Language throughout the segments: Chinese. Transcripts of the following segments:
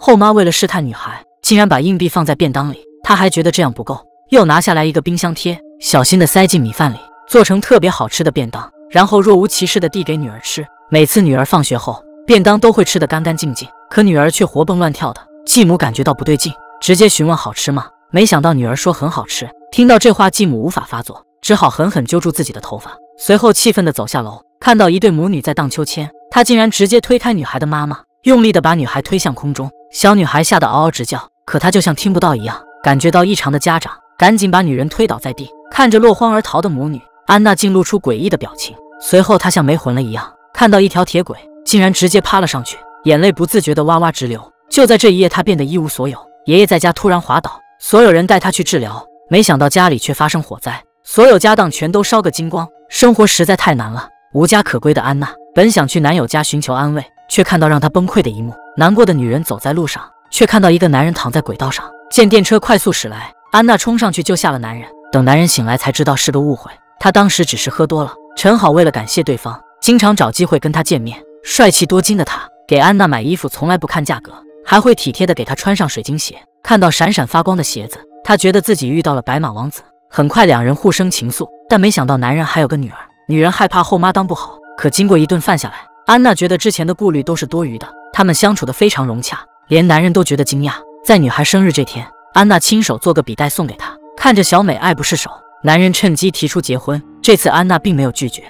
后妈为了试探女孩，竟然把硬币放在便当里。她还觉得这样不够，又拿下来一个冰箱贴，小心地塞进米饭里，做成特别好吃的便当，然后若无其事地递给女儿吃。每次女儿放学后，便当都会吃得干干净净，可女儿却活蹦乱跳的。继母感觉到不对劲，直接询问好吃吗？没想到女儿说很好吃。听到这话，继母无法发作，只好狠狠揪住自己的头发，随后气愤地走下楼，看到一对母女在荡秋千，她竟然直接推开女孩的妈妈，用力地把女孩推向空中。小女孩吓得嗷嗷直叫，可她就像听不到一样。感觉到异常的家长赶紧把女人推倒在地，看着落荒而逃的母女，安娜竟露出诡异的表情。随后她像没魂了一样，看到一条铁轨，竟然直接趴了上去，眼泪不自觉地哇哇直流。就在这一夜，她变得一无所有。爷爷在家突然滑倒，所有人带她去治疗，没想到家里却发生火灾，所有家当全都烧个精光，生活实在太难了。无家可归的安娜本想去男友家寻求安慰，却看到让她崩溃的一幕。难过的女人走在路上，却看到一个男人躺在轨道上，见电车快速驶来，安娜冲上去救下了男人。等男人醒来才知道是个误会，他当时只是喝多了。陈好为了感谢对方，经常找机会跟他见面。帅气多金的他给安娜买衣服从来不看价格，还会体贴地给她穿上水晶鞋。看到闪闪发光的鞋子，他觉得自己遇到了白马王子。很快两人互生情愫，但没想到男人还有个女儿。女人害怕后妈当不好，可经过一顿饭下来，安娜觉得之前的顾虑都是多余的。他们相处得非常融洽，连男人都觉得惊讶。在女孩生日这天，安娜亲手做个笔袋送给她，看着小美爱不释手。男人趁机提出结婚，这次安娜并没有拒绝。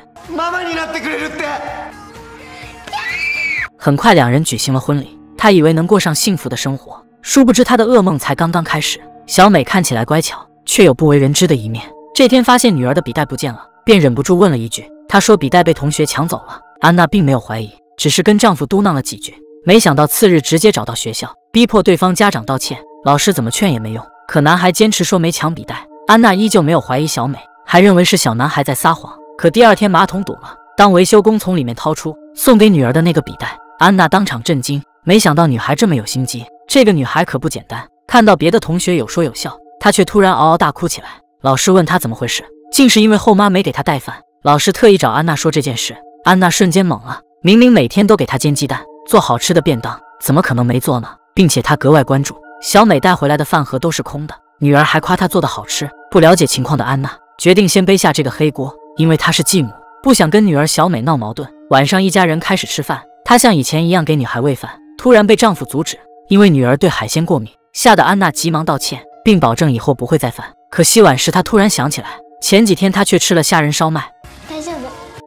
很快两人举行了婚礼，她以为能过上幸福的生活，殊不知她的噩梦才刚刚开始。小美看起来乖巧，却有不为人知的一面。这天发现女儿的笔袋不见了，便忍不住问了一句，她说笔袋被同学抢走了。安娜并没有怀疑，只是跟丈夫嘟囔了几句。没想到次日直接找到学校，逼迫对方家长道歉。老师怎么劝也没用，可男孩坚持说没抢笔袋。安娜依旧没有怀疑小美，还认为是小男孩在撒谎。可第二天马桶堵了，当维修工从里面掏出送给女儿的那个笔袋，安娜当场震惊，没想到女孩这么有心机。这个女孩可不简单，看到别的同学有说有笑，她却突然嗷嗷大哭起来。老师问她怎么回事，竟是因为后妈没给她带饭。老师特意找安娜说这件事，安娜瞬间懵了。明明每天都给她煎鸡蛋，做好吃的便当，怎么可能没做呢？并且她格外关注小美带回来的饭盒都是空的，女儿还夸她做的好吃。不了解情况的安娜决定先背下这个黑锅，因为她是继母，不想跟女儿小美闹矛盾。晚上一家人开始吃饭，她像以前一样给女孩喂饭，突然被丈夫阻止，因为女儿对海鲜过敏，吓得安娜急忙道歉，并保证以后不会再犯。可洗碗时她突然想起来，前几天她却吃了虾仁烧麦。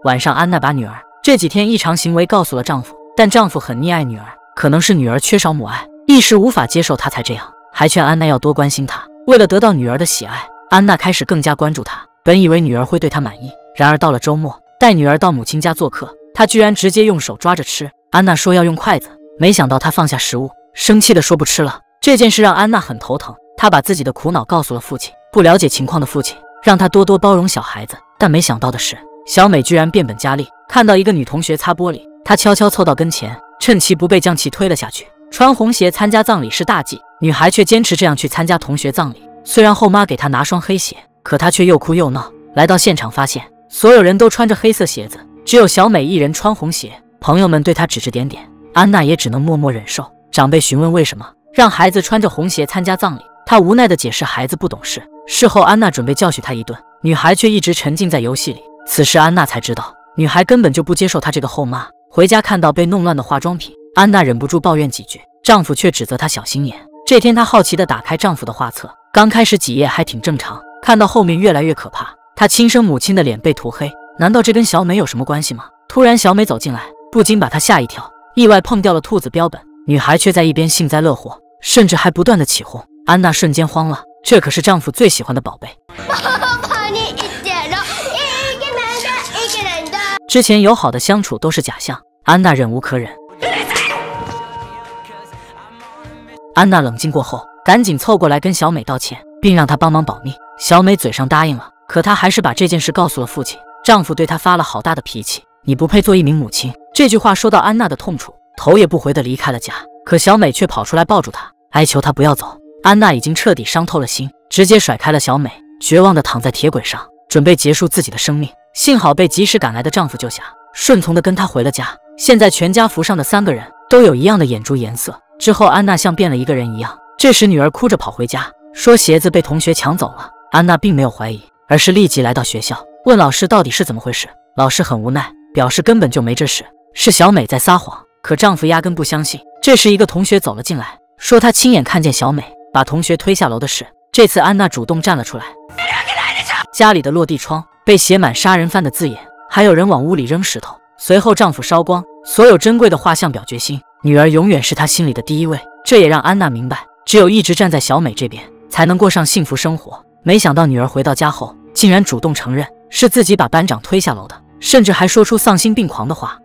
晚上安娜把女儿这几天异常行为告诉了丈夫，但丈夫很溺爱女儿，可能是女儿缺少母爱，一时无法接受她才这样，还劝安娜要多关心她。为了得到女儿的喜爱，安娜开始更加关注她。本以为女儿会对她满意，然而到了周末，带女儿到母亲家做客，她居然直接用手抓着吃。安娜说要用筷子，没想到她放下食物，生气地说不吃了。这件事让安娜很头疼，她把自己的苦恼告诉了父亲。不了解情况的父亲让她多多包容小孩子，但没想到的是，小美居然变本加厉。看到一个女同学擦玻璃，她悄悄凑到跟前，趁其不备将其推了下去。穿红鞋参加葬礼是大忌，女孩却坚持这样去参加同学葬礼。虽然后妈给她拿双黑鞋，可她却又哭又闹。来到现场发现所有人都穿着黑色鞋子，只有小美一人穿红鞋。朋友们对她指指点点，安娜也只能默默忍受。长辈询问为什么让孩子穿着红鞋参加葬礼，她无奈地解释孩子不懂事。事后安娜准备教训她一顿，女孩却一直沉浸在游戏里。此时安娜才知道，女孩根本就不接受她这个后妈。回家看到被弄乱的化妆品，安娜忍不住抱怨几句，丈夫却指责她小心眼。这天她好奇地打开丈夫的画册，刚开始几页还挺正常，看到后面越来越可怕。她亲生母亲的脸被涂黑，难道这跟小美有什么关系吗？突然小美走进来，不禁把她吓一跳，意外碰掉了兔子标本。女孩却在一边幸灾乐祸，甚至还不断地起哄。安娜瞬间慌了，这可是丈夫最喜欢的宝贝。之前友好的相处都是假象，安娜忍无可忍。安娜冷静过后，赶紧凑过来跟小美道歉，并让她帮忙保密。小美嘴上答应了，可她还是把这件事告诉了父亲。丈夫对她发了好大的脾气，你不配做一名母亲。这句话说到安娜的痛处，头也不回地离开了家。可小美却跑出来抱住她，哀求她不要走。安娜已经彻底伤透了心，直接甩开了小美，绝望地躺在铁轨上，准备结束自己的生命。幸好被及时赶来的丈夫救下，顺从地跟她回了家。现在全家福上的3个人都有一样的眼珠颜色，之后，安娜像变了一个人一样。这时，女儿哭着跑回家，说鞋子被同学抢走了。安娜并没有怀疑，而是立即来到学校，问老师到底是怎么回事。老师很无奈，表示根本就没这事，是小美在撒谎。可丈夫压根不相信。这时，一个同学走了进来，说他亲眼看见小美把同学推下楼的事。这次安娜主动站了出来。家里的落地窗被写满杀人犯的字眼，还有人往屋里扔石头。随后丈夫烧光所有珍贵的画像，表决心女儿永远是他心里的第一位。这也让安娜明白，只有一直站在小美这边，才能过上幸福生活。没想到女儿回到家后，竟然主动承认是自己把班长推下楼的，甚至还说出丧心病狂的话。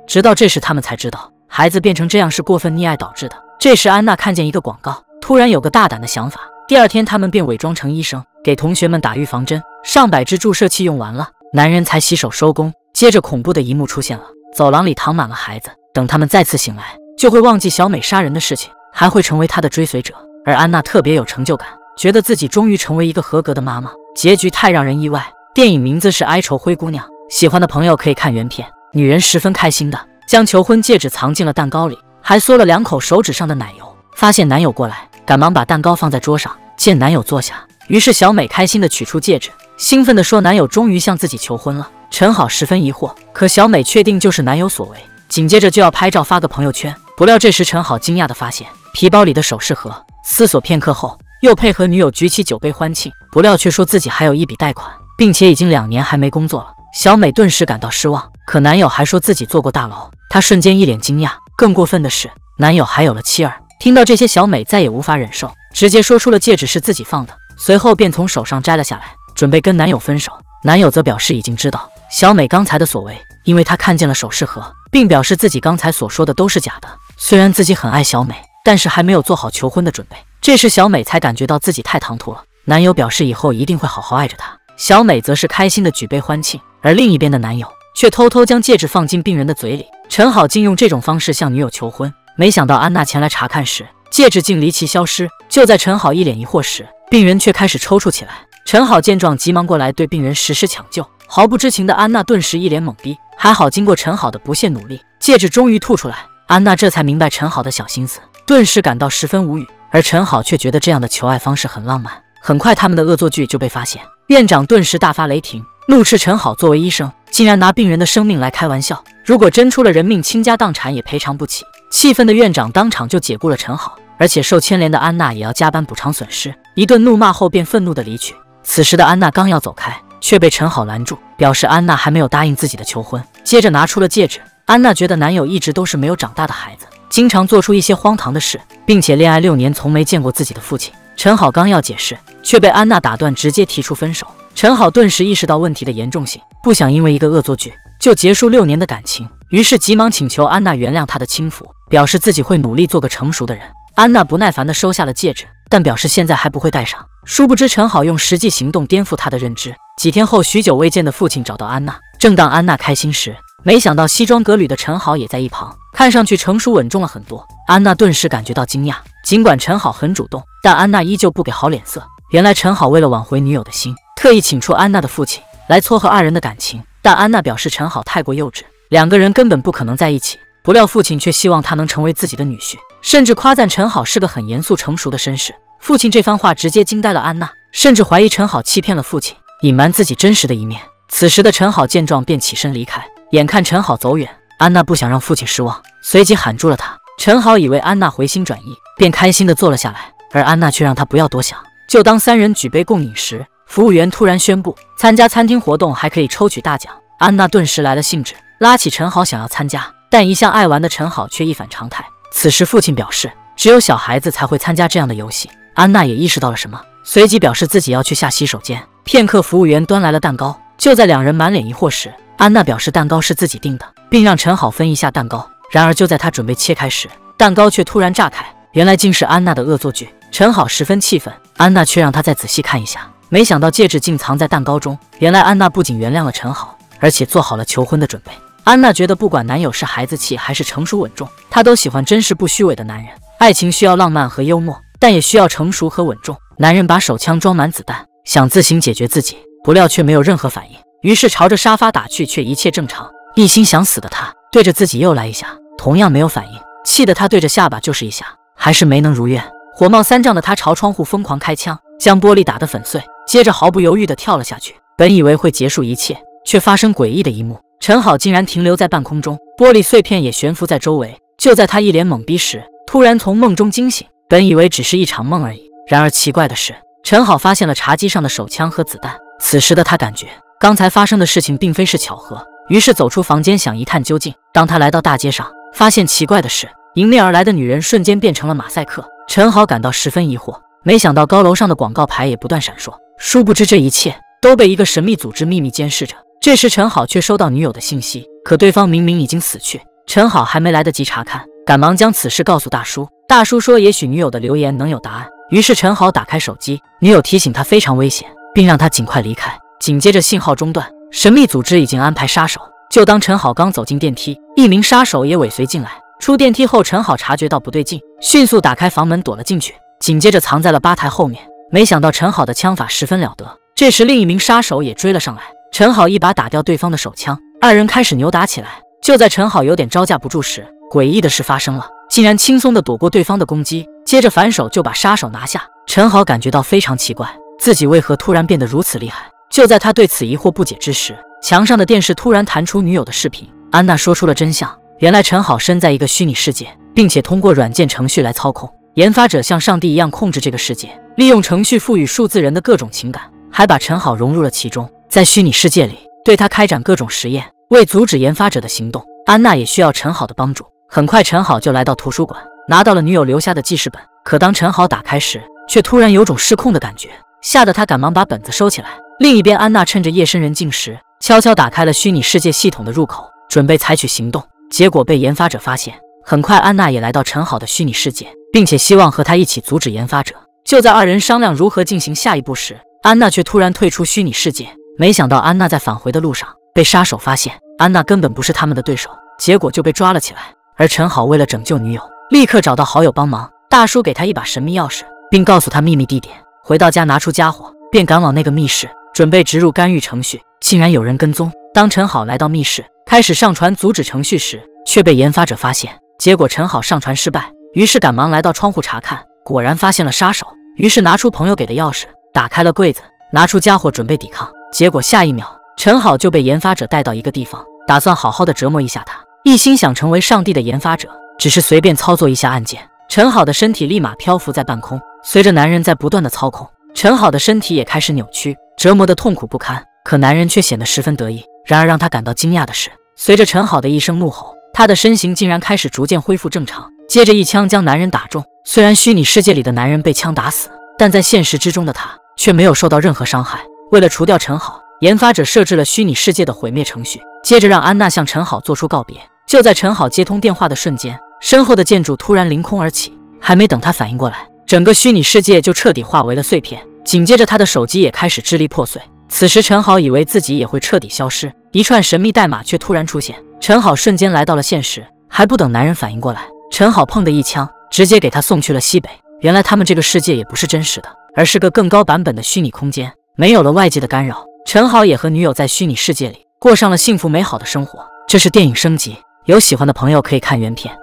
直到这时，他们才知道孩子变成这样是过分溺爱导致的。这时，安娜看见一个广告，突然有个大胆的想法。第二天，他们便伪装成医生，给同学们打预防针。上百支注射器用完了，男人才洗手收工。接着，恐怖的一幕出现了，走廊里躺满了孩子。等他们再次醒来，就会忘记小美杀人的事情，还会成为她的追随者。而安娜特别有成就感，觉得自己终于成为一个合格的妈妈。结局太让人意外。电影名字是《哀愁灰姑娘》，喜欢的朋友可以看原片。女人十分开心的将求婚戒指藏进了蛋糕里，还嗦了2口手指上的奶油。发现男友过来，赶忙把蛋糕放在桌上，见男友坐下，于是小美开心的取出戒指，兴奋的说男友终于向自己求婚了。陈好十分疑惑，可小美确定就是男友所为，紧接着就要拍照发个朋友圈。不料这时陈好惊讶的发现皮包里的首饰盒，思索片刻后又配合女友举起酒杯欢庆，不料却说自己还有一笔贷款，并且已经2年还没工作了。小美顿时感到失望，可男友还说自己坐过大牢，她瞬间一脸惊讶。更过分的是，男友还有了妻儿。听到这些，小美再也无法忍受，直接说出了戒指是自己放的，随后便从手上摘了下来，准备跟男友分手。男友则表示已经知道小美刚才的所为，因为他看见了首饰盒，并表示自己刚才所说的都是假的。虽然自己很爱小美，但是还没有做好求婚的准备。这时小美才感觉到自己太唐突了。男友表示以后一定会好好爱着她，小美则是开心的举杯欢庆。而另一边的男友却偷偷将戒指放进病人的嘴里。陈好竟用这种方式向女友求婚，没想到安娜前来查看时，戒指竟离奇消失。就在陈好一脸疑惑时，病人却开始抽搐起来。陈好见状急忙过来对病人实施抢救。毫不知情的安娜顿时一脸懵逼。还好经过陈好的不懈努力，戒指终于吐出来。安娜这才明白陈好的小心思，顿时感到十分无语。而陈好却觉得这样的求爱方式很浪漫。很快他们的恶作剧就被发现，院长顿时大发雷霆，怒斥陈好作为医生竟然拿病人的生命来开玩笑，如果真出了人命，倾家荡产也赔偿不起。气愤的院长当场就解雇了陈好，而且受牵连的安娜也要加班补偿损失。一顿怒骂后便愤怒地离去。此时的安娜刚要走开，却被陈好拦住，表示安娜还没有答应自己的求婚。接着拿出了戒指。安娜觉得男友一直都是没有长大的孩子，经常做出一些荒唐的事，并且恋爱6年从没见过自己的父亲。陈好刚要解释，却被安娜打断，直接提出分手。陈好顿时意识到问题的严重性，不想因为一个恶作剧就结束6年的感情，于是急忙请求安娜原谅他的轻浮，表示自己会努力做个成熟的人。安娜不耐烦地收下了戒指，但表示现在还不会戴上。殊不知陈好用实际行动颠覆她的认知。几天后，许久未见的父亲找到安娜，正当安娜开心时，没想到西装革履的陈好也在一旁，看上去成熟稳重了很多。安娜顿时感觉到惊讶，尽管陈好很主动，但安娜依旧不给好脸色。原来陈好为了挽回女友的心，特意请出安娜的父亲来撮合2人的感情，但安娜表示陈好太过幼稚，2个人根本不可能在一起。不料父亲却希望他能成为自己的女婿，甚至夸赞陈好是个很严肃成熟的绅士。父亲这番话直接惊呆了安娜，甚至怀疑陈好欺骗了父亲，隐瞒自己真实的一面。此时的陈好见状便起身离开。眼看陈好走远，安娜不想让父亲失望，随即喊住了他。陈好以为安娜回心转意，便开心地坐了下来，而安娜却让他不要多想。就当3人举杯共饮时，服务员突然宣布参加餐厅活动还可以抽取大奖。安娜顿时来了兴致，拉起陈好想要参加，但一向爱玩的陈好却一反常态。此时父亲表示只有小孩子才会参加这样的游戏。安娜也意识到了什么，随即表示自己要去下洗手间。片刻，服务员端来了蛋糕。就在2人满脸疑惑时，安娜表示蛋糕是自己订的，并让陈好分一下蛋糕。然而就在她准备切开时，蛋糕却突然炸开，原来竟是安娜的恶作剧。陈好十分气愤，安娜却让他再仔细看一下，没想到戒指竟藏在蛋糕中。原来安娜不仅原谅了陈好，而且做好了求婚的准备。安娜觉得不管男友是孩子气还是成熟稳重，她都喜欢真实不虚伪的男人。爱情需要浪漫和幽默，但也需要成熟和稳重。男人把手枪装满子弹，想自行解决自己，不料却没有任何反应，于是朝着沙发打去，却一切正常。一心想死的他对着自己又来一下，同样没有反应，气得他对着下巴就是一下，还是没能如愿。火冒三丈的他朝窗户疯狂开枪，将玻璃打得粉碎，接着毫不犹豫地跳了下去。本以为会结束一切，却发生诡异的一幕，陈好竟然停留在半空中，玻璃碎片也悬浮在周围。就在他一脸懵逼时，突然从梦中惊醒，本以为只是一场梦而已。然而奇怪的是，陈好发现了茶几上的手枪和子弹。此时的他感觉刚才发生的事情并非是巧合，于是走出房间想一探究竟。当他来到大街上，发现奇怪的是，迎面而来的女人瞬间变成了马赛克。陈好感到十分疑惑，没想到高楼上的广告牌也不断闪烁，殊不知这一切都被一个神秘组织秘密监视着。这时陈好却收到女友的信息，可对方明明已经死去。陈好还没来得及查看，赶忙将此事告诉大叔。大叔说也许女友的留言能有答案。于是陈好打开手机，女友提醒他非常危险，并让他尽快离开。紧接着信号中断，神秘组织已经安排杀手。就当陈好刚走进电梯，一名杀手也尾随进来。出电梯后，陈好察觉到不对劲，迅速打开房门躲了进去，紧接着藏在了吧台后面。没想到陈好的枪法十分了得，这时另一名杀手也追了上来，陈好一把打掉对方的手枪，二人开始扭打起来。就在陈好有点招架不住时，诡异的事发生了，竟然轻松地躲过对方的攻击，接着反手就把杀手拿下。陈好感觉到非常奇怪，自己为何突然变得如此厉害？就在他对此疑惑不解之时，墙上的电视突然弹出女友的视频。安娜说出了真相，原来陈好身在一个虚拟世界，并且通过软件程序来操控。研发者像上帝一样控制这个世界，利用程序赋予数字人的各种情感，还把陈好融入了其中。在虚拟世界里，对他开展各种实验。为阻止研发者的行动，安娜也需要陈好的帮助。很快陈好就来到图书馆，拿到了女友留下的记事本。可当陈好打开时，却突然有种失控的感觉，吓得他赶忙把本子收起来。另一边，安娜趁着夜深人静时，悄悄打开了虚拟世界系统的入口，准备采取行动，结果被研发者发现。很快安娜也来到陈好的虚拟世界，并且希望和他一起阻止研发者。就在二人商量如何进行下一步时，安娜却突然退出虚拟世界。没想到安娜在返回的路上被杀手发现，安娜根本不是他们的对手，结果就被抓了起来。而陈好为了拯救女友，立刻找到好友帮忙。大叔给他一把神秘钥匙，并告诉他秘密地点。回到家拿出家伙，便赶往那个密室，准备植入干预程序。竟然有人跟踪。当陈好来到密室，开始上传阻止程序时，却被研发者发现。结果陈好上传失败，于是赶忙来到窗户查看，果然发现了杀手。于是拿出朋友给的钥匙，打开了柜子，拿出家伙准备抵抗。结果下一秒，陈好就被研发者带到一个地方，打算好好的折磨一下他。一心想成为上帝的研发者，只是随便操作一下按键，陈好的身体立马漂浮在半空。随着男人在不断的操控，陈好的身体也开始扭曲，折磨得痛苦不堪。可男人却显得十分得意。然而让他感到惊讶的是，随着陈好的一声怒吼，他的身形竟然开始逐渐恢复正常，接着一枪将男人打中。虽然虚拟世界里的男人被枪打死，但在现实之中的他却没有受到任何伤害。为了除掉陈好，研发者设置了虚拟世界的毁灭程序，接着让安娜向陈好做出告别。就在陈好接通电话的瞬间，身后的建筑突然凌空而起，还没等他反应过来，整个虚拟世界就彻底化为了碎片。紧接着他的手机也开始支离破碎。此时陈好以为自己也会彻底消失，一串神秘代码却突然出现，陈好瞬间来到了现实。还不等男人反应过来，陈好砰的一枪直接给他送去了西北。原来他们这个世界也不是真实的，而是个更高版本的虚拟空间，没有了外界的干扰。陈好也和女友在虚拟世界里过上了幸福美好的生活。这是电影升级，有喜欢的朋友可以看原片。